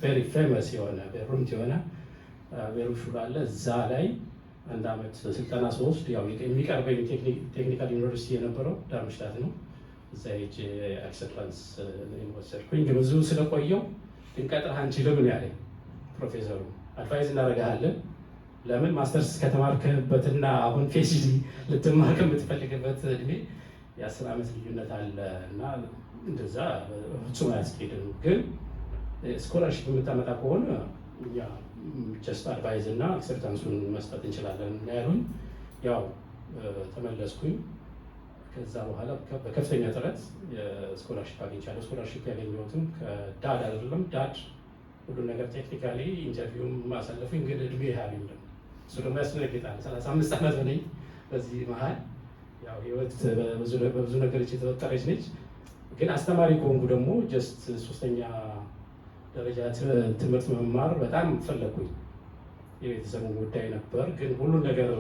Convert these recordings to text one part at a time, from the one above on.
ቬሪ ፌመስ የሆነ ቤሩት የሆነ ቤሩት ሹል አለ። እዛ ላይ አንድ አመት ስልጠና ስወስድ ያው የሚቀርበኝ ቴክኒካል ዩኒቨርሲቲ የነበረው ዳርምሽታት ነው። እዛ ሄጄ አክሰፕታንስ ወሰድኩኝ። ግን ብዙ ስለቆየው ልንቀጥርህ አንችልም ነው ያለኝ ፕሮፌሰሩ። አድቫይዝ እናደርግሃለን ለምን ማስተርስ ከተማርክበትና አሁን ፒኤችዲ ልትማር ከምትፈልግበት እድሜ የ10 ዓመት ልዩነት አለ እና እንደዛ ፍጹም አያስኬድም። ግን ስኮላርሽፕ የምታመጣ ከሆነ እኛ ጀስት አድቫይዝ እና አክሰፕታንሱን መስጠት እንችላለን ያሉኝ። ያው ተመለስኩኝ። ከዛ በኋላ በከፍተኛ ጥረት ስኮላርሽፕ አግኝቻለሁ። ስኮላርሽፕ ያገኘሁትም ከዳድ አይደለም። ዳድ ሁሉ ነገር ቴክኒካሊ ኢንተርቪውም ማሳለፉኝ፣ ግን እድሜ ያህል እሱ ደግሞ ያስደነግጣል። 35 ዓመት በላይ በዚህ መሀል ያው ህይወት በብዙ ነገሮች የተወጠረች ነች። ግን አስተማሪ ከሆንኩ ደግሞ ጀስት 3ኛ ደረጃ ትምህርት መማር በጣም ፈለግኩኝ። የቤተሰቡ ጉዳይ ነበር። ግን ሁሉን ነገር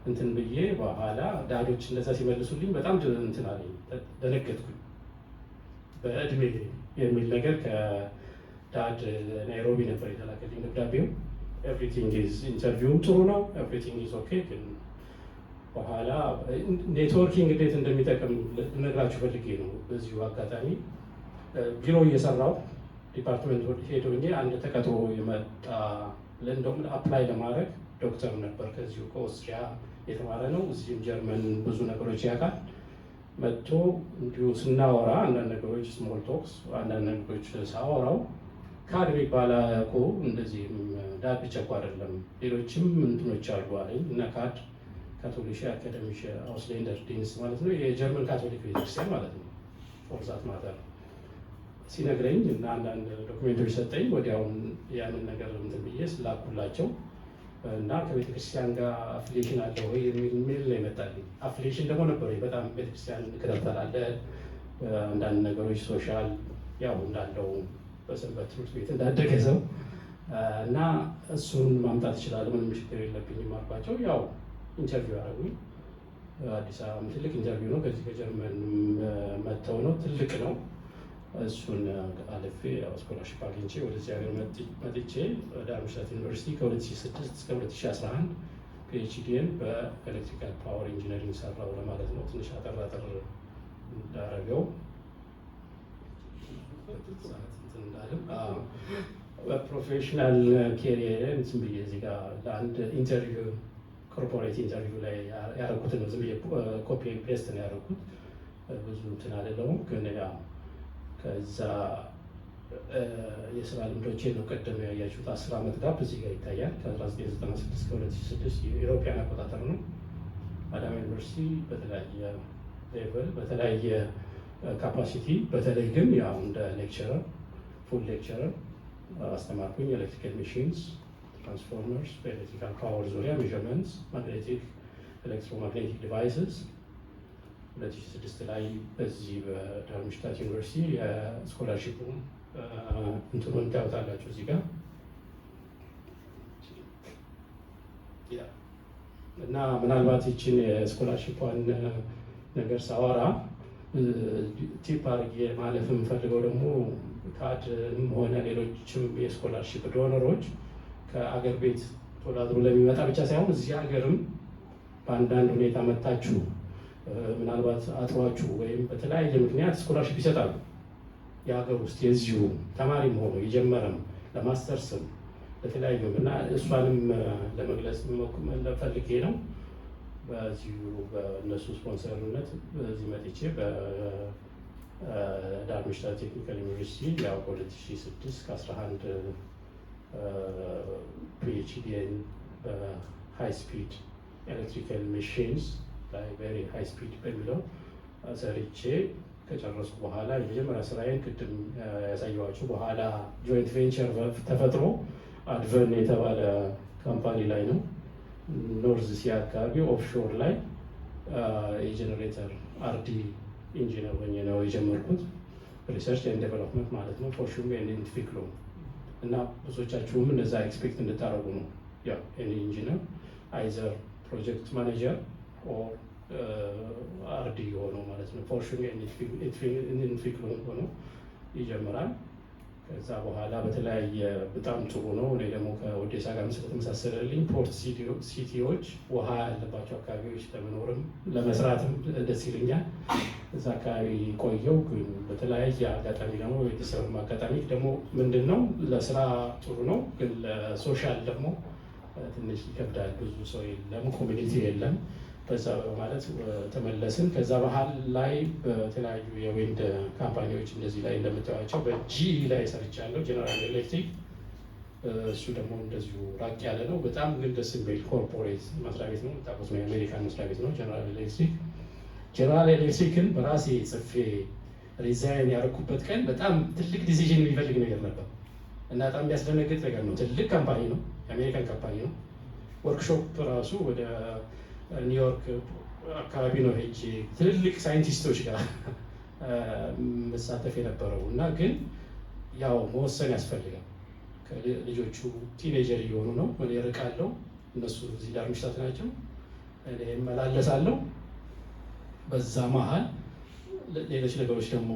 እንትን ብዬ በኋላ ዳዶች እንደዛ ሲመልሱልኝ በጣም እንትን አለኝ፣ ደነገጥኩኝ። በእድሜ የሚል ነገር ከዳድ ናይሮቢ ነበር የተላከልኝ ደብዳቤው። ኤቭሪቲንግ ኢዝ ኢንተርቪው ጥሩ ነው፣ ኤቭሪቲንግ ኢዝ ኦኬ። ግን በኋላ ኔትወርኪንግ እንዴት እንደሚጠቅም ልነግራችሁ ፈልጌ ነው። በዚሁ አጋጣሚ ቢሮ እየሰራው ዲፓርትመንት ሄዶኜ አንድ ተቀጥሮ የመጣ እንደውም አፕላይ ለማድረግ ዶክተር ነበር፣ ከዚሁ ከኦስትሪያ የተማረ ነው። እዚህም ጀርመን ብዙ ነገሮች ያውቃል። መጥቶ እንዲሁ ስናወራ አንዳንድ ነገሮች ስሞል ቶክስ አንዳንድ ነገሮች ሳወራው ካድ የሚባል እኮ እንደዚህም ዳድ ብቻ እኮ አይደለም ሌሎችም እንትኖች አሉ አለኝ እና ካድ ካቶሊሽ አካደሚሽ አውስሌንደር ዲንስ ማለት ነው፣ የጀርመን ካቶሊክ ቤተክርስቲያን ማለት ነው። ፎርዛት ማተር ሲነግረኝ እና አንዳንድ ዶክሜንቶች ሰጠኝ። ወዲያውን ያንን ነገር እንትን ብዬ ስላኩላቸው እና ከቤተክርስቲያን ጋር አፍሊሽን አለ ወይ የሚል ሜል ነው ይመጣልኝ። አፍሊሽን ደግሞ ነበር በጣም ቤተክርስቲያን እከታተላለሁ። አንዳንድ ነገሮች ሶሻል ያው እንዳለው በሰንበት ትምህርት ቤት እንዳደገ ሰው እና እሱን ማምጣት ይችላል፣ ምንም ችግር የለብኝም አልኳቸው። ያው ኢንተርቪው አደረጉኝ። አዲስ አበባ ትልቅ ኢንተርቪው ነው። ከዚህ ከጀርመን መጥተው ነው፣ ትልቅ ነው። እሱን አልፌ ስኮላርሽፕ አግኝቼ ወደዚህ ሀገር መጥቼ ዳርምሽታት ዩኒቨርሲቲ ከ2006 እስከ 2011 ፒኤችዲን በኤሌክትሪካል ፓወር ኢንጂነሪንግ ሰራው ለማለት ነው። ትንሽ አጠራጠር እንዳረገው በፕሮፌሽናል ኬሪየርን ዝም ብዬ እዚህ ጋር ለአንድ ኢንተርቪው ኮርፖሬት ኢንተርቪው ላይ ያደረኩትን ነው። ዝም ብዬ ኮፒ ፔስት ነው ያደረኩት። ብዙ እንትን አይደለሁም። ግን ያ ከዛ የስራ ልምዶቼ ነው ቀደም ያያችሁት 10 ዓመት ጋር እዚህ ጋር ይታያል። ከ1996 እስከ 2006 የኢሮፒያን አቆጣጠር ነው። አዳማ ዩኒቨርሲቲ በተለያየ ሌቨል በተለያየ ካፓሲቲ፣ በተለይ ግን ያው እንደ ሌክቸረር ፉል ሌክቸረር አስተማርኩኝ። ኤሌክትሪካል ማሽንስ፣ ትራንስፎርመርስ፣ በኤሌክትሪካል ፓወር ዙሪያ ሜዥርመንትስ፣ ማግኔቲክ ኤሌክትሮማግኔቲክ ዲቫይስስ 2006 ላይ በዚህ በዳርምሽታት ዩኒቨርሲቲ የስኮላርሺፑ እንትኑን ታዩታላችሁ እዚህ ጋር እና ምናልባት ይችን የስኮላርሺፑን ነገር ሳወራ ቲፕ አድርጌ ማለፍ የምፈልገው ደግሞ ካድም ሆነ ሌሎችም የስኮላርሺፕ ዶነሮች ከአገር ቤት ተወዳድሮ ለሚመጣ ብቻ ሳይሆን እዚህ ሀገርም በአንዳንድ ሁኔታ መታችሁ ምናልባት አጥሯችሁ ወይም በተለያየ ምክንያት ስኮላርሺፕ ይሰጣሉ። የሀገር ውስጥ የዚሁ ተማሪም ሆኖ የጀመረም ለማስተርስም ለተለያዩ እና እሷንም ለመግለጽ ፈልጌ ነው። በዚሁ በእነሱ ስፖንሰርነት በዚህ መጥቼ በዳርምሽታት ቴክኒካል ዩኒቨርሲቲ ያው ከ2006 ከ11 ፒኤችዲን በሃይ ስፒድ ኤሌክትሪካል ማሽንስ ላይ ቬሪ ሃይ ስፒድ በሚለው ሰርቼ ከጨረስኩ በኋላ የመጀመሪያ ስራዬን ቅድም ያሳየኋችሁ በኋላ ጆይንት ቬንቸር ተፈጥሮ አድቨርን የተባለ ካምፓኒ ላይ ነው ኖርዝ ሲ አካባቢ ኦፍሾር ላይ የጀነሬተር አርዲ ኢንጂነር ሆኜ ነው የጀመርኩት። ሪሰርች ኤንድ ዴቨሎፕመንት ማለት ነው። ፎርሹም ኢንቲፊክ ሎ እና ብዙዎቻችሁም እንደዛ ኤክስፔክት እንድታደርጉ ነው። ያው ኤኒ ኢንጂነር አይዘር ፕሮጀክት ማኔጀር ኦር አርዲ ሆኖ ማለት ነው። ፎርሹም ኢንቲፊክ ሎ ሆኖ ይጀምራል። ከዛ በኋላ በተለያየ በጣም ጥሩ ነው። እኔ ደግሞ ከኦዴሳ ጋር ስለተመሳሰለልኝ ፖርት ሲቲዎች ውሃ ያለባቸው አካባቢዎች ለመኖርም ለመስራትም ደስ ይለኛል። እዛ አካባቢ ቆየው። ግን በተለያየ አጋጣሚ ደግሞ ቤተሰብ አጋጣሚ ደግሞ ምንድን ነው ለስራ ጥሩ ነው፣ ግን ለሶሻል ደግሞ ትንሽ ይከብዳል። ብዙ ሰው የለም፣ ኮሚኒቲ የለም። በዛ በማለት ተመለስን። ከዛ ባህል ላይ በተለያዩ የዊንድ ካምፓኒዎች እንደዚህ ላይ እንደምታዩቸው በጂ ላይ ሰርቻለሁ፣ ጀነራል ኤሌክትሪክ። እሱ ደግሞ እንደዚሁ ራቅ ያለ ነው፣ በጣም ግን ደስ የሚል ኮርፖሬት መስሪያ ቤት ነው። ታውቁት ነው፣ የአሜሪካን መስሪያ ቤት ነው ጀነራል ኤሌክትሪክ። ጀነራል ኤሌክትሪክን በራሴ ጽፌ ሪዛይን ያደረኩበት ቀን በጣም ትልቅ ዲሲዥን የሚፈልግ ነገር ነበር እና በጣም የሚያስደነግጥ ነገር ነው። ትልቅ ካምፓኒ ነው፣ የአሜሪካን ካምፓኒ ነው። ወርክሾፕ ራሱ ወደ ኒውዮርክ አካባቢ ነው ሄጄ ትልልቅ ሳይንቲስቶች ጋር መሳተፍ የነበረው እና ግን ያው መወሰን ያስፈልጋል። ልጆቹ ቲኔጀር እየሆኑ ነው። እኔ እርቃለሁ፣ እነሱ እዚህ ዳርምሽታት ናቸው፣ እኔ እመላለሳለሁ። በዛ መሀል ሌሎች ነገሮች ደግሞ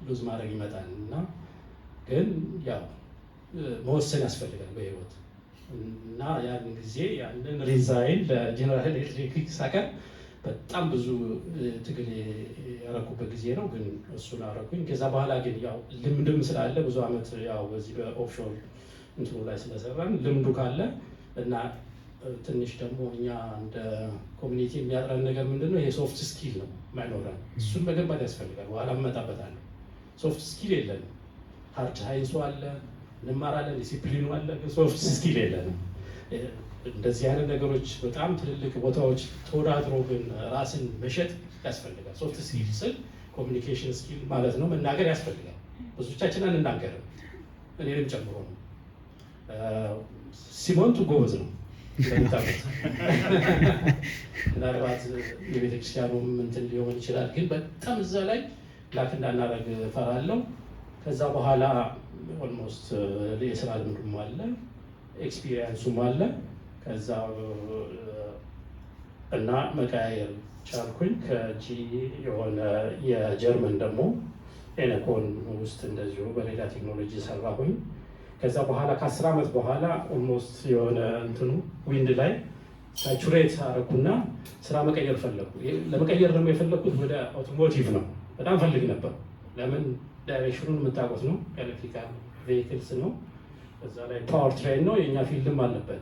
ሉዝ ማድረግ ይመጣል እና ግን ያው መወሰን ያስፈልጋል በህይወት እና ያን ጊዜ ያንን ሪዛይን ለጀነራል ኤሌክትሪክ ሳቀር በጣም ብዙ ትግል ያረኩበት ጊዜ ነው። ግን እሱን አረኩኝ። ከዛ በኋላ ግን ያው ልምድም ስላለ ብዙ አመት ያው በዚህ በኦፍሾር እንትኑ ላይ ስለሰራን ልምዱ ካለ እና ትንሽ ደግሞ እኛ እንደ ኮሚኒቲ የሚያጥረን ነገር ምንድነው ይሄ ሶፍት ስኪል ነው የማይኖረን። እሱን መገንባት ያስፈልጋል። በኋላ እመጣበታለሁ። ሶፍት ስኪል የለንም። ሃርድ ሳይንሱ አለ እንማራለን፣ ዲሲፕሊኑ አለ፣ ሶፍት ስኪል የለንም። እንደዚህ አይነት ነገሮች በጣም ትልልቅ ቦታዎች ተወዳድሮ ግን ራስን መሸጥ ያስፈልጋል። ሶፍት ስኪል ስል ኮሚኒኬሽን ስኪል ማለት ነው። መናገር ያስፈልጋል። ብዙዎቻችን አንናገርም፣ እኔንም ጨምሮ ነው። ሲሞንቱ ጎበዝ ነው እንደምታውቁት። ምናልባት የቤተክርስቲያኑም እንትን ሊሆን ይችላል፣ ግን በጣም እዛ ላይ ላክ እንዳናደርግ እፈራለሁ። ከዛ በኋላ ኦልሞስት የስራ ልምዱም አለ ኤክስፒሪየንሱም አለ። ከዛ እና መቀያየር ቻልኩኝ። ከጂ የሆነ የጀርመን ደግሞ ኤነኮን ውስጥ እንደዚሁ በሌላ ቴክኖሎጂ ሰራሁኝ። ከዛ በኋላ ከ10 ዓመት በኋላ ኦልሞስት የሆነ እንትኑ ዊንድ ላይ ሳቹሬት አደረኩና ስራ መቀየር ፈለግኩ። ለመቀየር ደግሞ የፈለግኩት ወደ አውቶሞቲቭ ነው። በጣም ፈልግ ነበር። ለምን ዳይሬክሽኑን የምታውቁት ነው፣ ኤሌክትሪካል ቬሂክልስ ነው። በዛ ላይ ፓወር ትሬን ነው፣ የእኛ ፊልድም አለበት።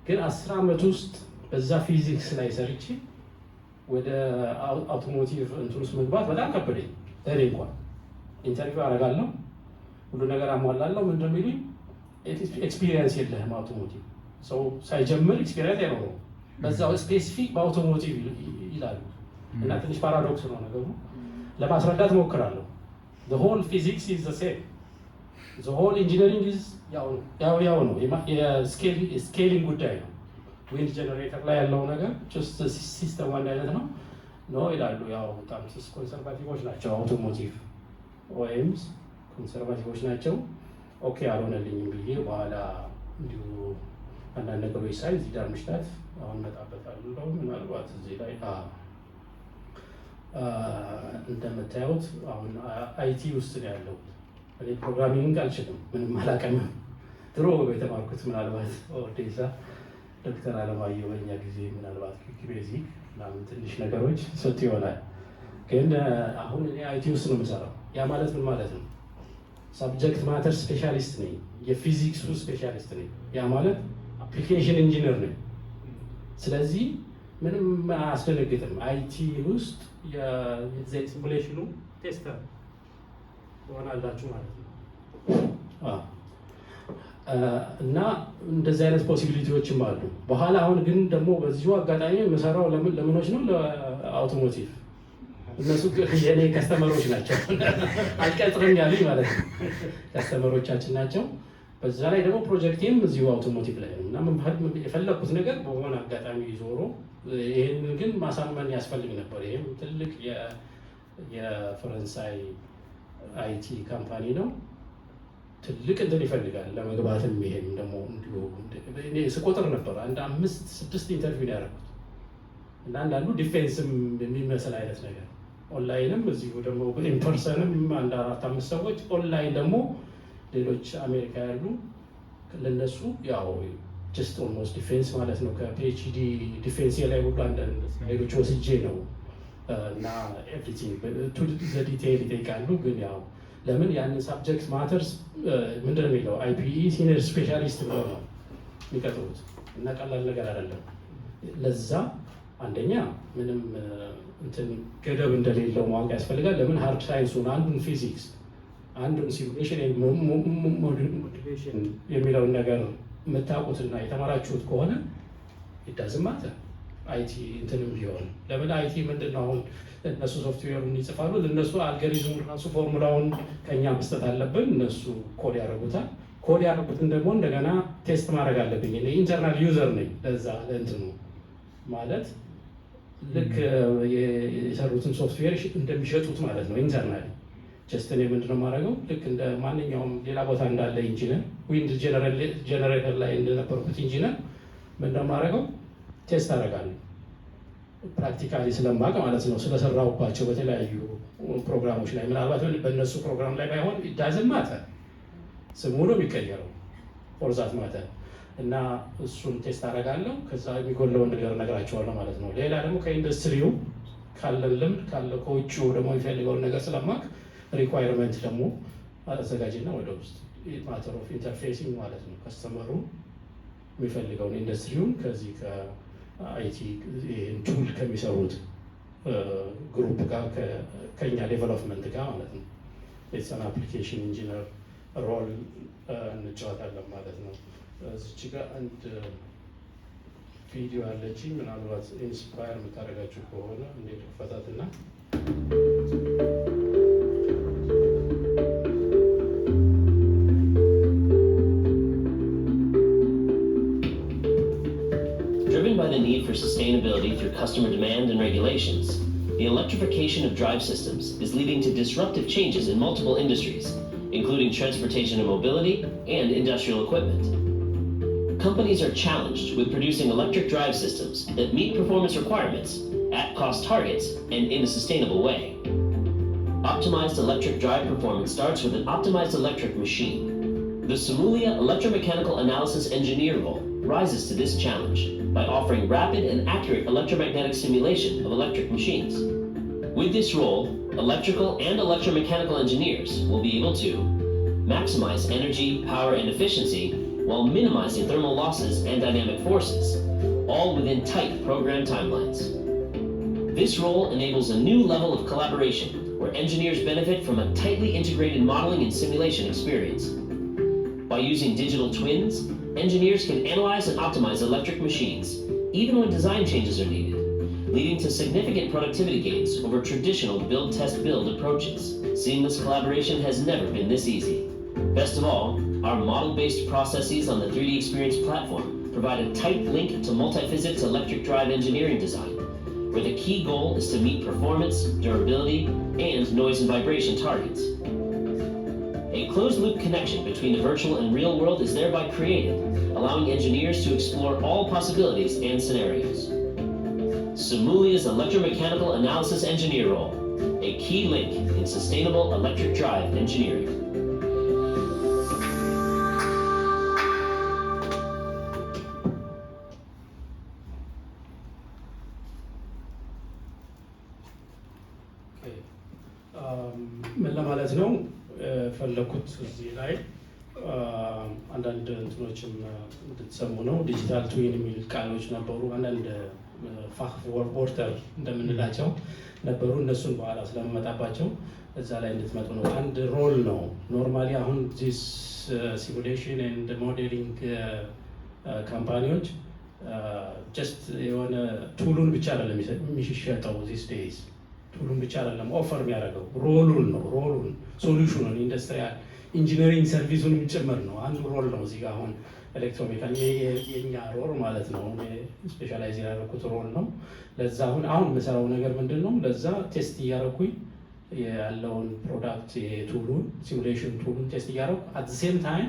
ግን 10 ዓመት ውስጥ በዛ ፊዚክስ ላይ ሰርቼ ወደ አውቶሞቲቭ እንትን ውስጥ መግባት በጣም ከበደኝ። ለእኔ እንኳን ኢንተርቪው አደርጋለሁ፣ ሁሉ ነገር አሟላለሁ። ምንድን ነው የሚሉኝ ኤክስፒሪየንስ የለህም አውቶሞቲቭ። ሰው ሳይጀምር ኤክስፒሪየንስ አይኖረውም። በዛው ስፔሲፊክ በአውቶሞቲቭ ይላሉ እና ትንሽ ፓራዶክስ ነው ነገሩ። ለማስረዳት እሞክራለሁ። the whole physics is the same, the whole engineering is ያው ነው። የስኬሊንግ ጉዳይ ነው። ዊንድ ጀነሬተር ላይ ያለው ነገር ጀስት ሲስተም አንድ አይነት ነው ነው ይላሉ። ያው በጣም ኮንሰርቫቲቮች ናቸው አውቶሞቲቭ ወይም ኮንሰርቫቲቮች ናቸው። ኦኬ አልሆነልኝም ብዬ በኋላ እንዲሁ አንዳንድ ነገሮች ሳይ እዚህ ዳርምሽታት አሁን እመጣበታለሁ። ምናልባት እዚህ ላይ እንደምታዩት አሁን አይቲ ውስጥ ነው ያለው። እኔ ፕሮግራሚንግ አልችልም፣ ምንም አላውቅም። ድሮ የተማርኩት ምናልባት ኦዴሳ ዶክተር አለማየሁ በኛ ጊዜ ምናልባት ቤዚክ ምናምን ትንሽ ነገሮች ሰጥ ይሆናል። ግን አሁን እኔ አይቲ ውስጥ ነው የምሰራው። ያ ማለት ምን ማለት ነው? ሳብጀክት ማተር ስፔሻሊስት ነኝ፣ የፊዚክሱ ስፔሻሊስት ነኝ። ያ ማለት አፕሊኬሽን ኢንጂነር ነኝ። ስለዚህ ምንም አያስደነግጥም። አይቲ ውስጥ የዘይት ሲሙሌሽኑ ቴስተር ትሆናላችሁ ማለት ነው። እና እንደዚህ አይነት ፖሲቢሊቲዎችም አሉ። በኋላ አሁን ግን ደግሞ በዚሁ አጋጣሚ የምሰራው ለምኖች ነው ለአውቶሞቲቭ። እነሱ የኔ ከስተመሮች ናቸው፣ አልቀጥርም ያሉኝ ማለት ነው። ከስተመሮቻችን ናቸው። በዛ ላይ ደግሞ ፕሮጀክቴም እዚሁ አውቶሞቲቭ ላይ ነው እና የፈለኩት ነገር በሆነ አጋጣሚ ዞሮ ይህንን ግን ማሳመን ያስፈልግ ነበር። ይህም ትልቅ የፈረንሳይ አይቲ ካምፓኒ ነው። ትልቅ እንትን ይፈልጋል ለመግባትም። ይሄም ደግሞ እንዲሁ እኔ ስቆጥር ነበር አንድ 5-6 ኢንተርቪው ያደረኩት እና አንዳንዱ ዲፌንስም የሚመስል አይነት ነገር ኦንላይንም እዚሁ ደግሞ ኢንፐርሰንም አንድ 4-5 ሰዎች ኦንላይን ደግሞ ሌሎች አሜሪካ ያሉ ለነሱ ያው ጀስት ኦልሞስት ዲፌንስ ማለት ነው። ከፒኤችዲ ዲፌንስ ላይ ሁሉ አንዳንድ ሌሎች ወስጄ ነው እና ኤቭሪቲንግ ቱ ዘ ዲቴይል ይጠይቃሉ። ግን ያው ለምን ያንን ሳብጀክት ማተርስ ምንድን ነው የሚለው አይፒኢ ሲኒየር ስፔሻሊስት ብለው ነው የሚቀጥሩት እና ቀላል ነገር አይደለም። ለዛ አንደኛ ምንም እንትን ገደብ እንደሌለው ማወቅ ያስፈልጋል። ለምን ሃርድ ሳይንሱን አንዱን ፊዚክስ አንዱን ሲሙሌሽን ሞቲቬሽን የሚለውን ነገር የምታውቁትና የተማራችሁት ከሆነ ይዳዝማተ አይቲ እንትንም ቢሆን ለምን አይቲ ምንድን ነው አሁን እነሱ ሶፍትዌሩን ይጽፋሉ። ለእነሱ አልጎሪዝሙን ራሱ ፎርሙላውን ከኛ መስጠት አለብን። እነሱ ኮድ ያደርጉታል። ኮድ ያደርጉትን ደግሞ እንደገና ቴስት ማድረግ አለብኝ። እኔ ኢንተርናል ዩዘር ነኝ ለዛ ለእንትኑ ማለት ልክ የሰሩትን ሶፍትዌር እንደሚሸጡት ማለት ነው። ኢንተርናል ጀስት እኔ ምንድነው የማደርገው ልክ እንደ ማንኛውም ሌላ ቦታ እንዳለ ኢንጂነር ዊንድ ጀነሬተር ላይ እንደነበርኩት ኢንጂነር ምንድነው የማደርገው ቴስት አደርጋለሁ። ፕራክቲካሊ ስለማቅ ማለት ነው ስለሰራሁባቸው በተለያዩ ፕሮግራሞች ላይ ምናልባት በእነሱ ፕሮግራም ላይ ባይሆን ዳዝን ማተር ስሙ ነው የሚቀየረው ፎርዛት ማተር እና እሱን ቴስት አደርጋለሁ። ከዛ የሚጎለውን ነገር እነግራቸዋለሁ ማለት ነው። ሌላ ደግሞ ከኢንዱስትሪው ካለን ልምድ ካለ ከውጭው ደግሞ የሚፈልገውን ነገር ስለማቅ ሪኳየርመንት ደግሞ አዘጋጅና ወደ ውስጥ ማተር ኦፍ ኢንተርፌሲንግ ማለት ነው ከስተመሩ የሚፈልገውን ኢንዱስትሪውን ከዚህ ከአይቲ ቱል ከሚሰሩት ግሩፕ ጋር ከኛ ዴቨሎፕመንት ጋር ማለት ነው የሰን አፕሊኬሽን ኢንጂነር ሮል እንጫወታለን ማለት ነው። እዚች ጋር አንድ ቪዲዮ አለችኝ። ምናልባት ኢንስፓየር የምታደርጋችሁ ከሆነ እንዴት ክፈታትና Driven by the need for sustainability through customer demand and regulations, the electrification of drive systems is leading to disruptive changes in multiple industries, including transportation and mobility and industrial equipment. Companies are challenged with producing electric drive systems that meet performance requirements, at cost targets, and in a sustainable way. Optimized electric drive performance starts with an optimized electric machine. The Simulia Electromechanical Analysis Engineer role rises to this challenge by offering rapid and accurate electromagnetic simulation of electric machines. With this role, electrical and electromechanical engineers will be able to maximize energy, power, and efficiency while minimizing thermal losses and dynamic forces, all within tight program timelines. This role enables a new level of collaboration where engineers benefit from a tightly integrated modeling and simulation experience. By using digital twins, engineers can analyze and optimize electric machines, even when design changes are needed, leading to significant productivity gains over traditional build-test-build approaches. Seamless collaboration has never been this easy. Best of all, our model-based processes on the 3D Experience platform provide a tight link to multi-physics electric drive engineering design, where the key goal is to meet performance, durability, and noise and vibration targets. A closed-loop connection between the virtual and real world is thereby created, allowing engineers to explore all possibilities and scenarios. Simulia's Electromechanical Analysis Engineer role, a key link in sustainable electric drive engineering. ምን ለማለት ነው ፈለኩት እዚህ ላይ አንዳንድ እንትኖችም እንድትሰሙ ነው። ዲጂታል ትዊን የሚል ቃሎች ነበሩ። አንዳንድ ፋክ ወርተር እንደምንላቸው ነበሩ። እነሱን በኋላ ስለምመጣባቸው እዛ ላይ እንድትመጡ ነው። አንድ ሮል ነው ኖርማሊ አሁን ዚስ ሲሙሌሽን ኤንድ ሞዴሊንግ ካምፓኒዎች ጀስት የሆነ ቱሉን ብቻ አይደለም የሚሸጠው ዚስ ዴይዝ ቱሉን ብቻ አይደለም ኦፈር የሚያደርገው ሮሉን ነው። ሮሉን ሶሉሽኑን ኢንዱስትሪያል ኢንጂነሪንግ ሰርቪሱን ጭምር ነው። አንዱ ሮል ነው። እዚህ ጋር አሁን ኤሌክትሮሜካን የኛ ሮል ማለት ነው። ስፔሻላይዝ ያደረኩት ሮል ነው። ለዛ አሁን የምሰራው ነገር ምንድን ነው? ለዛ ቴስት እያደረኩኝ ያለውን ፕሮዳክት የቱሉን ሲሙሌሽን ቱሉን ቴስት እያደረኩ አት ሴም ታይም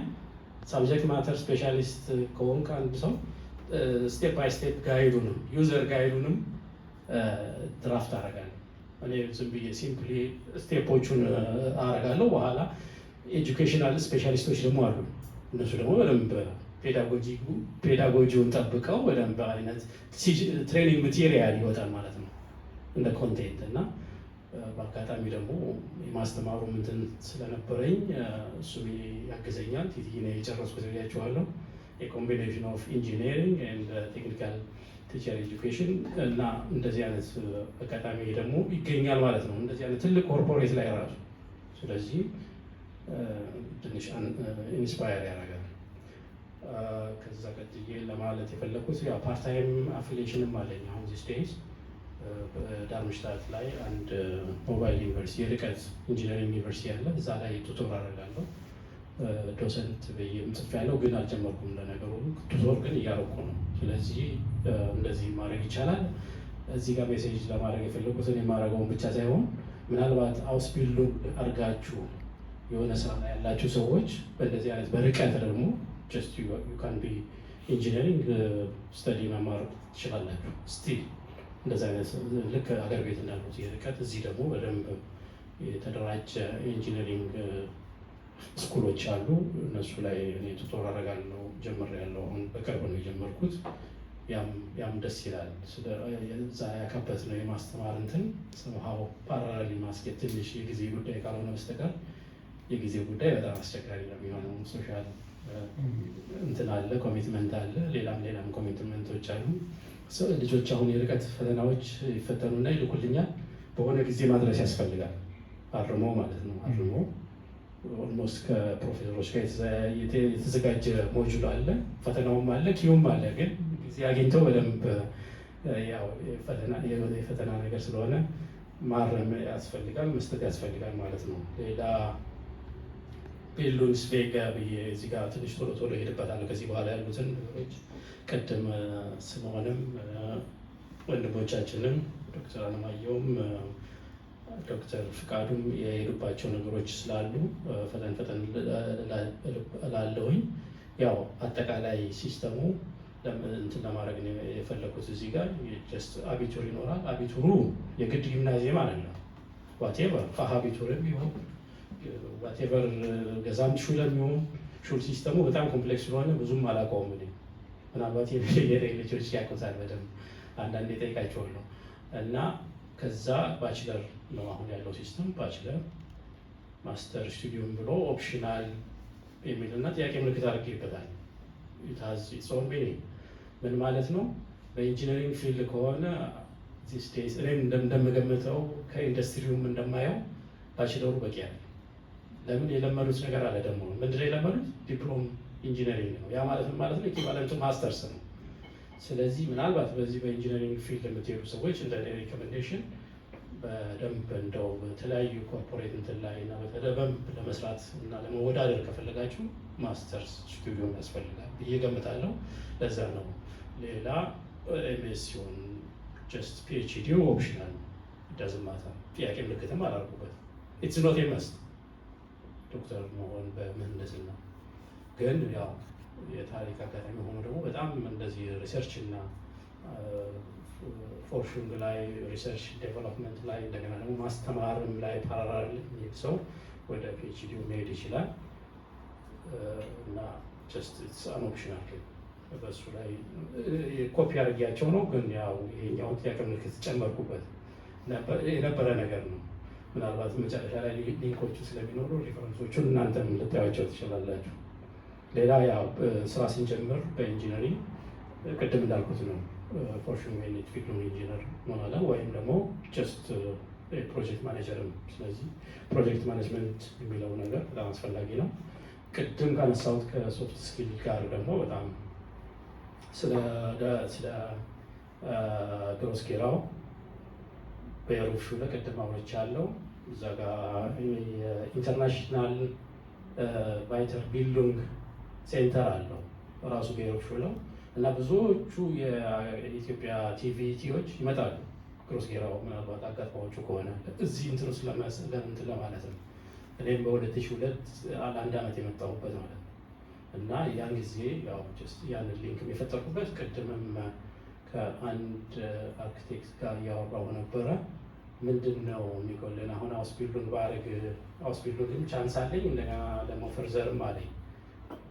ሳብጀክት ማተር ስፔሻሊስት ከሆንክ አንድ ሰው ስቴፕ ባይ ስቴፕ ጋይዱንም ዩዘር ጋይዱንም ድራፍት አደርጋለሁ። እኔ ዝም ብዬ ሲምፕሊ ስቴፖቹን አደርጋለሁ። በኋላ ኤጁኬሽናል ስፔሻሊስቶች ደግሞ አሉ። እነሱ ደግሞ በደንብ ፔዳጎጂውን ጠብቀው በደንብ አይነት ትሬኒንግ ማቴሪያል ይወጣል ማለት ነው እንደ ኮንቴንት እና በአጋጣሚ ደግሞ የማስተማሩ እንትን ስለነበረኝ እሱም ያግዘኛል። ቲቲ ነው የጨረስኩት ብያቸዋለሁ። የኮምቢኔሽን ኦፍ ኢንጂኒሪንግ ኤንድ ቴክኒካል ቲቸር ኤጁኬሽን እና እንደዚህ አይነት አጋጣሚ ደግሞ ይገኛል ማለት ነው እንደዚህ አይነት ትልቅ ኮርፖሬት ላይ ራሱ። ስለዚህ ትንሽ ኢንስፓየር ያደርጋል። ከዛ ቀጥዬ ለማለት የፈለኩት ያው ፓርታይም አፊሊዬሽንም አለኝ አሁን ዚስ ዴይዝ በዳርምሽታት ላይ አንድ ሞባይል ዩኒቨርሲቲ የርቀት ኢንጂነሪንግ ዩኒቨርሲቲ ያለ እዛ ላይ ቱቶር አደርጋለሁ። ዶሰንት ብዬም ጽፌያለሁ ግን አልጀመርኩም። ለነገሩ ቱቶር ግን እያደረኩ ነው። ስለዚህ እንደዚህ ማድረግ ይቻላል። እዚህ ጋር ሜሴጅ ለማድረግ የፈለጉትን የማድረገውን ብቻ ሳይሆን ምናልባት አውስቢልዱ አድርጋችሁ የሆነ ስራ ላይ ያላችሁ ሰዎች በእንደዚህ አይነት በርቀት ደግሞ ጀስት ዩ ካን ቢ ኢንጂነሪንግ ስተዲ መማር ትችላላችሁ። ስቲል እንደዚህ አይነት ልክ ሀገር ቤት እንዳሉት የርቀት እዚህ ደግሞ በደንብ የተደራጀ ኢንጂነሪንግ ስኩሎች አሉ። እነሱ ላይ እኔ ቱቶር አደርጋለሁ ጀምሬያለሁ። አሁን በቅርብ ነው የጀመርኩት። ያም ደስ ይላል። እዛ ያካበት ነው የማስተማር እንትን ሰምሃው ፓራሌል ማስኬድ ትንሽ የጊዜ ጉዳይ ካልሆነ በስተቀር የጊዜ ጉዳይ በጣም አስቸጋሪ ነው የሚሆነው። ሶሻል እንትን አለ፣ ኮሚትመንት አለ፣ ሌላም ኮሚትመንቶች አሉ። ልጆች አሁን የርቀት ፈተናዎች ይፈተኑና ይልኩልኛል። በሆነ ጊዜ ማድረስ ያስፈልጋል። አርሞ ማለት ነው አርሞ ኦልሞስት ከፕሮፌሰሮች ጋር የተዘጋጀ ሞጁል አለ፣ ፈተናውም አለ፣ ኪዩም አለ። ግን ጊዜ አግኝተው በደንብ የፈተና ነገር ስለሆነ ማረም ያስፈልጋል፣ መስጠት ያስፈልጋል ማለት ነው። ሌላ ቤሉንስ ቬጋ ብዬ እዚህ ጋር ትንሽ ቶሎ ቶሎ ይሄድበታለሁ ከዚህ በኋላ ያሉትን ነገሮች ቅድም ስምዖንም ወንድሞቻችንም ዶክተር አለማየሁም ዶክተር ፍቃዱም የሄዱባቸው ነገሮች ስላሉ ፈጠን ላለሁኝ ያው አጠቃላይ ሲስተሙ እንትን ለማድረግ ነው የፈለኩት። እዚህ ጋር ጀስት አቢቱር ይኖራል። አቢቱሩ የግድ ጊምናዚየም አይደለም። ዋቴቨር ፋሃቢቱርም ይሁን ዋቴቨር ገዛምት ሹለም ይሁን ሹል ሲስተሙ በጣም ኮምፕሌክስ ስለሆነ ብዙም አላውቀውም እኔ። ምናልባት የኔ ልጆች ያውቁታል በደንብ አንዳንዴ ጠይቃቸዋለሁ። እና ከዛ ባችለር ነው አሁን ያለው ሲስተም። ባችለር ማስተር ስቱዲዮም ብሎ ኦፕሽናል የሚልና ጥያቄ ምልክት አድርጌበታል። ጾም ምን ማለት ነው? በኢንጂነሪንግ ፊልድ ከሆነ እኔም እንደምገምተው ከኢንዱስትሪውም እንደማየው ባችለሩ በቂ ያለ። ለምን የለመዱት ነገር አለ ደግሞ ምንድን ነው የለመዱት? ዲፕሎም ኢንጂነሪንግ ነው። ያ ማለት ምን ማለት ነው? ኢኩቫለንቱ ማስተርስ ነው። ስለዚህ ምናልባት በዚህ በኢንጂነሪንግ ፊልድ የምትሄዱ ሰዎች እንደ ሪኮሜንዴሽን በደንብ እንደው በተለያዩ ኮርፖሬት እንትን ላይ እና በደንብ ለመስራት እና ለመወዳደር ከፈለጋችሁ ማስተርስ ስቱዲዮም ያስፈልጋል ብዬ ገምታለሁ። ለዛ ነው። ሌላ ኤምኤስ ሲሆን ጀስት ፒኤችዲ ኦፕሽናል ዳዝማታ ጥያቄ ምልክትም አላርጉበት። ኢትስ ኖት ኤመስ ዶክተር መሆን በምህንድስና ግን ያው የታሪክ አጋጣሚ ሆኖ ደግሞ በጣም እንደዚህ ሪሰርች እና ፎርሹንግ ላይ ሪሰርች ዴቨሎፕመንት ላይ እንደገና ደግሞ ማስተማርም ላይ ፓራላል የሚሄድ ሰው ወደ ፒኤችዲ መሄድ ይችላል። እና ጀስት ኢትስ አን ኦፕሽናል በሱ ላይ ኮፒ አድርጊያቸው ነው። ግን ያው ይሄኛውን ጥያቄ ምልክት ጨመርኩበት የነበረ ነገር ነው። ምናልባት መጨረሻ ላይ ሊንኮቹ ስለሚኖሩ ሪፈረንሶቹን እናንተም ልታዩቸው ትችላላችሁ። ሌላ ያው ስራ ስንጀምር በኢንጂነሪንግ ቅድም እንዳልኩት ነው ፎርሹን ሜኔጅ ፊልም ኢንጂነር እንሆናለን ወይም ደግሞ ጀስት ፕሮጀክት ማኔጀርም። ስለዚህ ፕሮጀክት ማኔጅመንት የሚለው ነገር በጣም አስፈላጊ ነው። ቅድም ካነሳሁት ከሶፍት ስኪል ጋር ደግሞ በጣም ስለ ግሮስጌራው በየሩሹ ለቅድም አውርቻለሁ። እዛ ጋር የኢንተርናሽናል ቫይተር ቢልዱንግ ሴንተር አለው ራሱ ብሔሮች ብለው እና ብዙዎቹ የኢትዮጵያ ቲቪቲዎች ይመጣሉ ግሮስጌራው ምናልባት አጋጥሟችሁ ከሆነ እዚህ እንትን ውስጥ እንትን ለማለት ነው። እኔም በ2002 አንድ ዓመት የመጣሁበት ማለት ነው። እና ያን ጊዜ ያው ያንን ሊንክ የፈጠርኩበት ቅድምም ከአንድ አርክቴክት ጋር እያወራሁ ነበረ። ምንድን ነው የሚጎለን አሁን አውስቢልዱን ባረግ ሃውስ ቢልዲንግ ቻንስ አለኝ፣ እንደገና ደግሞ ፈርዘርም አለኝ።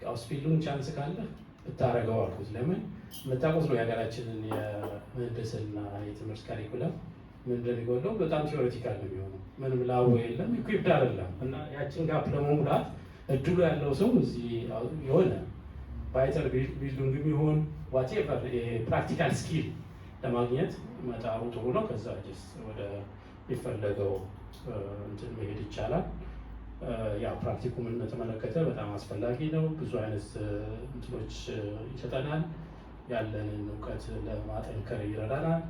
ሃውስ ቢልዲንግ ቻንስ ካለ ብታረገው አልኩት። ለምን የምታውቁት ነው የሀገራችንን የምህንድስና የትምህርት ካሪኩለም ምን እንደሚጎለው በጣም ቲዎሬቲካል ነው የሚሆነው። ምንም ላቦ የለም፣ ኢኩዊፕድ አይደለም። እና ያችን ጋፕ ለመሙላት እድሉ ያለው ሰው እዚህ የሆነ ባይተር ቢልዲንግ የሚሆን ዋቴቨር ፕራክቲካል ስኪል ለማግኘት መጣሩ ጥሩ ነው። ከዛ ወደ የሚፈለገው እንትን መሄድ ይቻላል። ያ ፕራክቲኩምን በተመለከተ በጣም አስፈላጊ ነው። ብዙ አይነት እንትኖች ይሰጠናል። ያለንን እውቀት ለማጠንከር ይረዳናል።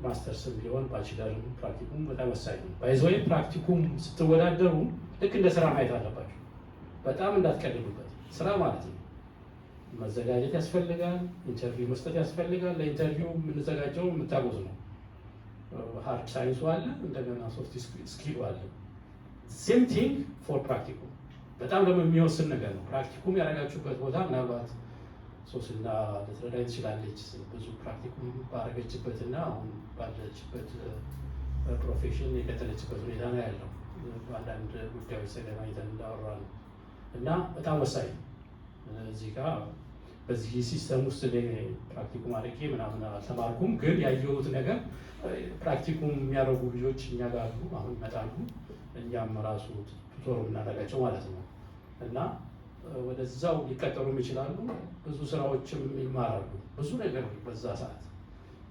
ማስተርስም ቢሆን ባችለርም ፕራክቲኩም በጣም ወሳኝ ነው። ባይዘወይ ፕራክቲኩም ስትወዳደሩ ልክ እንደ ስራ ማየት አለባቸው። በጣም እንዳትቀልሉበት። ስራ ማለት ነው። መዘጋጀት ያስፈልጋል። ኢንተርቪው መስጠት ያስፈልጋል። ለኢንተርቪው የምንዘጋጀው የምታውቁት ነው። ሃርድ ሳይንሱ አለ፣ እንደገና ሶፍት ስኪሉ አለ። ሴም ቲንግ ፎር ፕራክቲኩም። በጣም ደግሞ የሚወስን ነገር ነው። ፕራክቲኩም ያደረጋችሁበት ቦታ ምናልባት ሶስና ልትረዳኝ ትችላለች። ብዙ ፕራክቲኩም ባረገችበት እና አሁን ባለችበት ፕሮፌሽን የቀጠለችበት ሁኔታ ነው ያለው። በአንዳንድ ጉዳዮች ተገናኝተን እንዳወራ ነው እና በጣም ወሳኝ እዚህ ጋር በዚህ ሲስተም ውስጥ ፕራክቲኩም አድርጌ ምናምን አልተማርኩም፣ ግን ያየሁት ነገር ፕራክቲኩም የሚያደርጉ ልጆች እኛ ጋር አሉ፣ አሁን ይመጣሉ። እኛም ራሱ ቱቶር የምናደርጋቸው ማለት ነው እና ወደዛው ሊቀጠሩም ይችላሉ። ብዙ ስራዎችም ይማራሉ። ብዙ ነገር በዛ ሰዓት